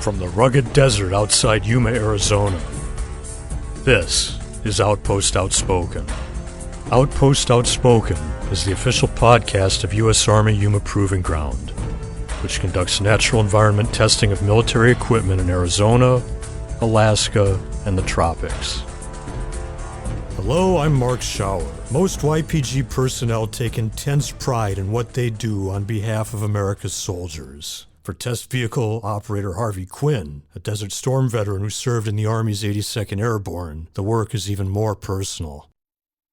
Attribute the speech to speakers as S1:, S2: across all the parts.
S1: From the rugged desert outside Yuma, Arizona, this is Outpost Outspoken. Outpost Outspoken is the official podcast of U.S. Army Yuma Proving Ground, which conducts natural environment testing of military equipment in Arizona, Alaska, and the tropics. Hello, I'm Mark Schauer. Most YPG personnel take intense pride in what they do on behalf of America's soldiers. For Test Vehicle Operator Harvey Quinn, a Desert Storm veteran who served in the Army's 82nd Airborne, the work is even more personal.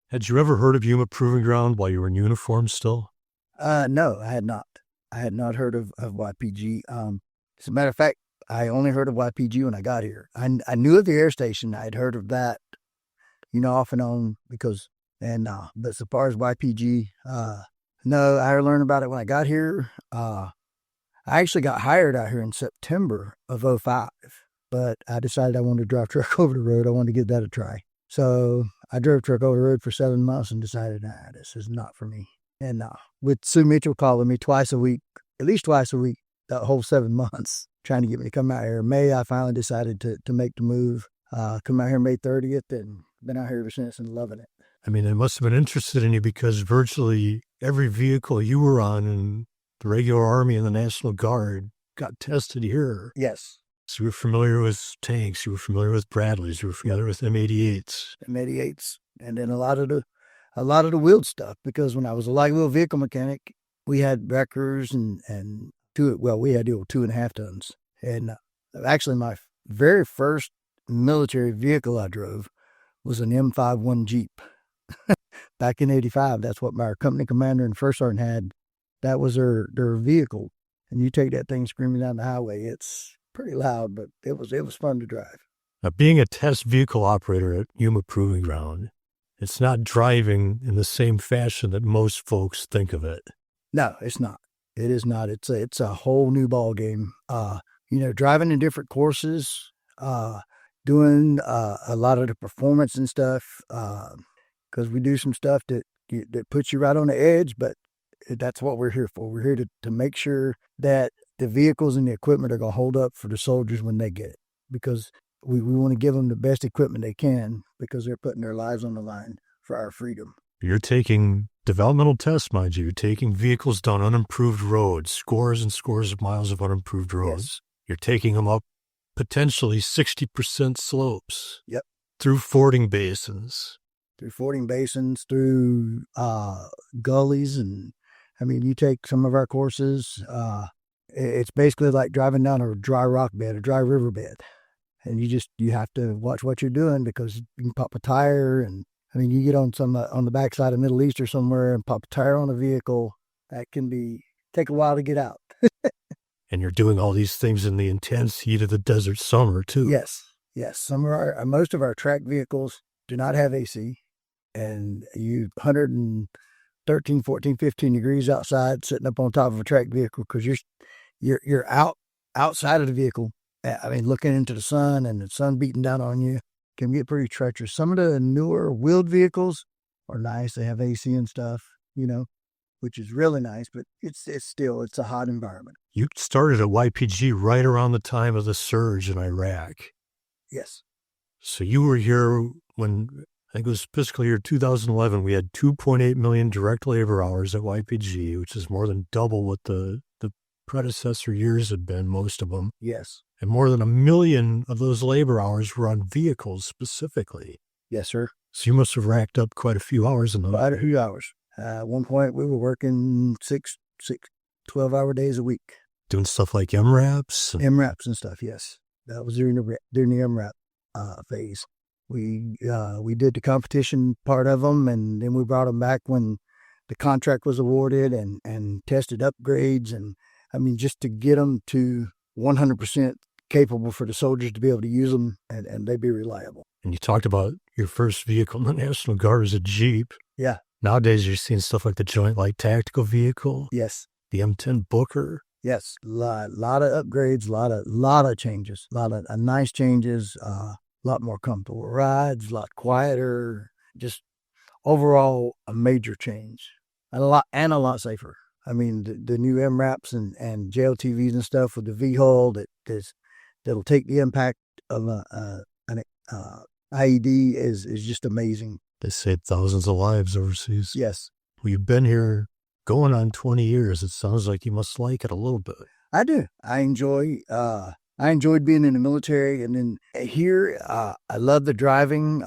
S1: Had you ever heard of Yuma Proving Ground while you were in uniform still?
S2: No, I had not. I had not heard of YPG. As a matter of fact, I only heard of YPG when I got here. I knew of the air station. I had heard of that, off and on but as far as YPG, no, I learned about it when I got here. I actually got hired out here in September of 2005, but I decided I wanted to drive truck over the road. I wanted to give that a try. So I drove truck over the road for 7 months and decided, this is not for me. And with Sue Mitchell calling me at least twice a week, that whole 7 months, trying to get me to come out here. In May, I finally decided to make the move, come out here May 30th, and been out here ever since and loving it.
S1: I mean, they must have been interested in you because virtually every vehicle you were on in the regular Army and the National Guard got tested here.
S2: Yes.
S1: So you were familiar with tanks, you were familiar with Bradleys, you were familiar with M88s.
S2: M88s, and then a lot of the wheeled stuff, because when I was a light wheel vehicle mechanic, we had wreckers and we had 2.5 tons. And actually my very first military vehicle I drove was an M51 Jeep. Back in 85, that's what my company commander and first sergeant had. That was their vehicle. And you take that thing screaming down the highway, it's pretty loud, but it was fun to drive.
S1: Now, being a test vehicle operator at Yuma Proving Ground, it's not driving in the same fashion that most folks think of it.
S2: No, it's not. It is not. It's a whole new ball game. Driving in different courses, doing a lot of the performance and stuff, because we do some stuff that puts you right on the edge, but that's what we're here for. We're here to make sure that the vehicles and the equipment are going to hold up for the soldiers when they get it, because we want to give them the best equipment they can, because they're putting their lives on the line for our freedom.
S1: You're taking developmental tests, mind you. You're taking vehicles down unimproved roads, scores and scores of miles of unimproved roads. Yes. You're taking them up potentially 60% slopes.
S2: Yep.
S1: Through fording basins.
S2: Through gullies. And you take some of our courses, it's basically like driving down a dry rock bed, a dry river bed. And you have to watch what you're doing, because you can pop a tire. And you get on the backside of Middle East or somewhere and pop a tire on a vehicle. That can take a while to get out.
S1: And you're doing all these things in the intense heat of the desert summer too.
S2: Yes. Most of our track vehicles do not have AC, and 113, 14, 15 degrees outside, sitting up on top of a track vehicle, because you're outside of the vehicle. Looking into the sun, and the sun beating down on you can get pretty treacherous. Some of the newer wheeled vehicles are nice. They have AC and stuff, which is really nice, but it's a hot environment.
S1: You started at YPG right around the time of the surge in Iraq.
S2: Yes.
S1: So you were here when, I think it was fiscal year 2011, we had 2.8 million direct labor hours at YPG, which is more than double what the predecessor years had been, most of them.
S2: Yes.
S1: And more than 1 million of those labor hours were on vehicles specifically.
S2: Yes, sir.
S1: So you must have racked up quite a few hours in those.
S2: Quite a few hours. At one point, we were working 12-hour days a week.
S1: Doing stuff like MRAPs?
S2: MRAPs and stuff, yes. That was during the MRAP phase. We did the competition part of them, and then we brought them back when the contract was awarded, and tested upgrades, and just to get them to 100% capable for the soldiers to be able to use them, and they be reliable.
S1: And you talked about your first vehicle in the National Guard was a Jeep.
S2: Yeah.
S1: Nowadays, you're seeing stuff like the Joint Light Tactical Vehicle.
S2: Yes.
S1: The M10 Booker.
S2: Yes. A lot of upgrades, a lot of changes, a lot of nice changes, a lot more comfortable rides, a lot quieter, just overall a major change, and a lot safer. The new MRAPs and JLTVs and stuff with the V-hull that that'll take the impact of an IED is just amazing.
S1: They saved thousands of lives overseas.
S2: Yes.
S1: Well, you've been here going on 20 years. It sounds like you must like it a little bit.
S2: I do. I enjoyed being in the military, and then here, I love the driving,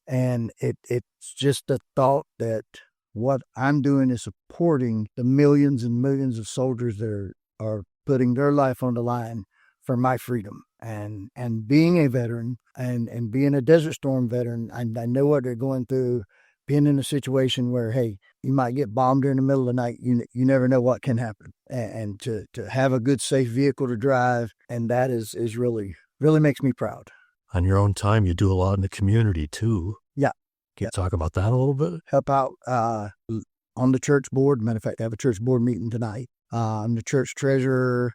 S2: and it's just the thought that what I'm doing is supporting the millions and millions of soldiers that are putting their life on the line for my freedom. And being a veteran and being a Desert Storm veteran, I know what they're going through. Being in a situation where, hey, you might get bombed during the middle of the night. You never know what can happen. And to have a good, safe vehicle to drive, and that is really, really makes me proud.
S1: On your own time, you do a lot in the community, too.
S2: Yeah.
S1: Can you talk about that a little bit?
S2: Help out on the church board. Matter of fact, I have a church board meeting tonight. I'm the church treasurer.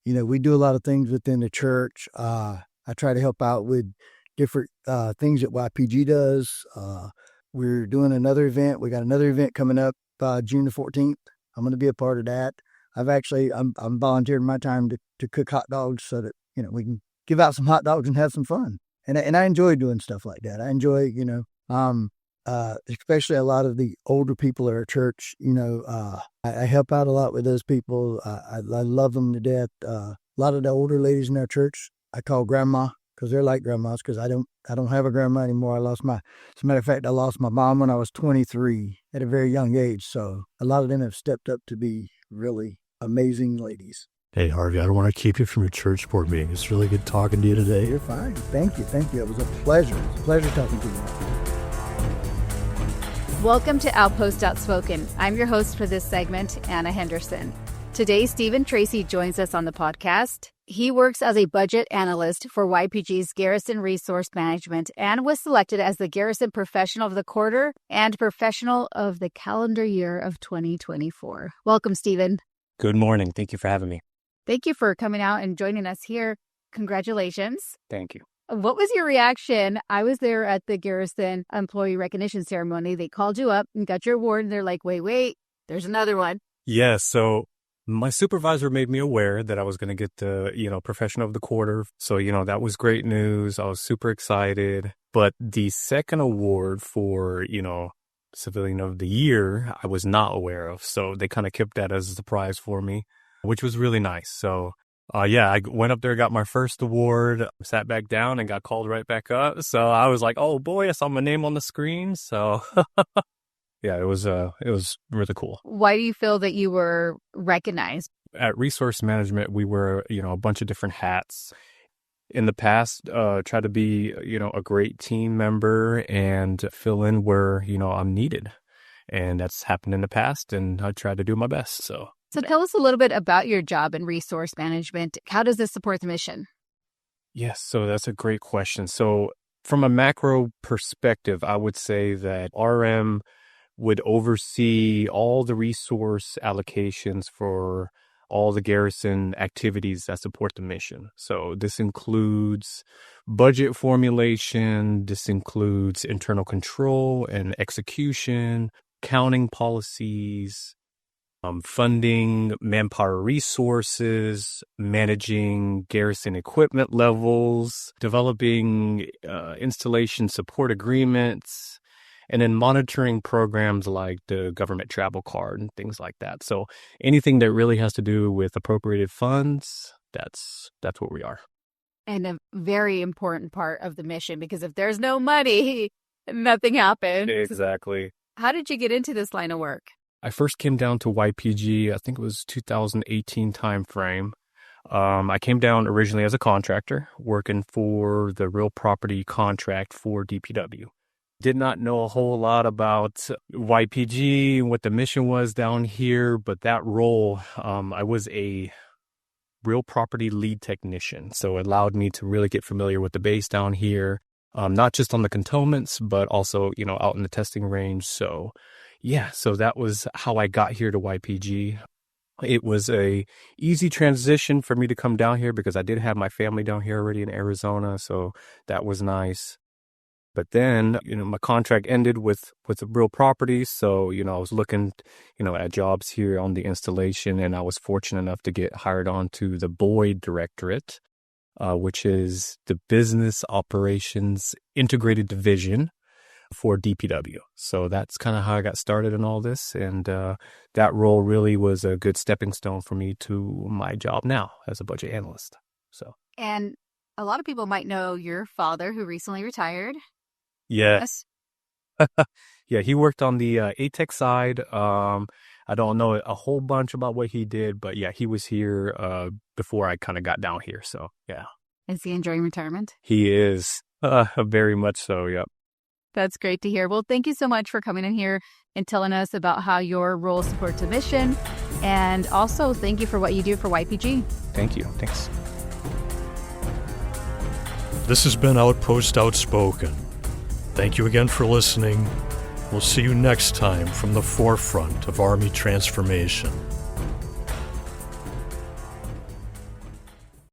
S2: We do a lot of things within the church. I try to help out with different things that YPG does. We're doing another event. We got another event coming up June the 14th. I'm going to be a part of that. I'm volunteering my time to cook hot dogs so that, we can give out some hot dogs and have some fun. And I enjoy doing stuff like that. I enjoy, especially a lot of the older people at our church. I help out a lot with those people. I love them to death. A lot of the older ladies in our church, I call grandma, because they're like grandmas, because I don't have a grandma anymore. As a matter of fact, I lost my mom when I was 23 at a very young age. So a lot of them have stepped up to be really amazing ladies.
S1: Hey, Harvey, I don't want to keep you from your church board meeting. It's really good talking to you today.
S2: You're fine. Thank you. It was a pleasure. It's a pleasure talking to you.
S3: Welcome to Outpost Outspoken. I'm your host for this segment, Ana Henderson. Today, Steven Tracy joins us on the podcast. He works as a budget analyst for YPG's Garrison Resource Management and was selected as the Garrison Professional of the Quarter and Professional of the Calendar Year of 2024. Welcome, Steven.
S4: Good morning. Thank you for having me.
S3: Thank you for coming out and joining us here. Congratulations.
S4: Thank you.
S3: What was your reaction? I was there at the Garrison Employee Recognition Ceremony. They called you up and got your award, and they're like, wait, there's another one.
S4: Yeah, so my supervisor made me aware that I was going to get the, Professional of the Quarter. So, that was great news. I was super excited. But the second award for, Civilian of the Year, I was not aware of. So they kind of kept that as a surprise for me, which was really nice. So, I went up there, got my first award, sat back down and got called right back up. So I was like, oh boy, I saw my name on the screen. So yeah, it was really cool.
S3: Why do you feel that you were recognized?
S4: At Resource Management, we wear, a bunch of different hats. In the past, try to be, a great team member and fill in where, I'm needed. And that's happened in the past, and I try to do my best. So
S3: tell us a little bit about your job in resource management. How does this support the mission?
S4: Yes, so that's a great question. So from a macro perspective, I would say that RM would oversee all the resource allocations for all the Garrison activities that support the mission. So this includes budget formulation, this includes internal control and execution, counting policies, funding manpower resources, managing Garrison equipment levels, developing installation support agreements, and then monitoring programs like the government travel card and things like that. So anything that really has to do with appropriated funds, that's what we are.
S3: And a very important part of the mission, because if there's no money, nothing happens.
S4: Exactly.
S3: How did you get into this line of work?
S4: I first came down to YPG, I think it was 2018 timeframe. I came down originally as a contractor working for the real property contract for DPW. Did not know a whole lot about YPG and what the mission was down here, but that role, I was a real property lead technician. So it allowed me to really get familiar with the base down here, not just on the cantonments, but also, out in the testing range. So yeah, so that was how I got here to YPG. It was a easy transition for me to come down here because I did have my family down here already in Arizona. So that was nice. But then, my contract ended with the real property. So, I was looking, at jobs here on the installation, and I was fortunate enough to get hired on to the Boyd Directorate. which is the Business Operations Integrated Division for DPW. So that's kind of how I got started in all this. And that role really was a good stepping stone for me to my job now as a budget analyst.
S3: And a lot of people might know your father, who recently retired.
S4: Yes. Yeah, he worked on the ATEC side. I don't know a whole bunch about what he did, but yeah, he was here before I kind of got down here. So yeah.
S3: Is he enjoying retirement?
S4: He is very much so. Yep.
S3: That's great to hear. Well, thank you so much for coming in here and telling us about how your role supports a mission. And also, thank you for what you do for YPG.
S4: Thank you. Thanks.
S1: This has been Outpost Outspoken. Thank you again for listening. We'll see you next time from the forefront of Army transformation.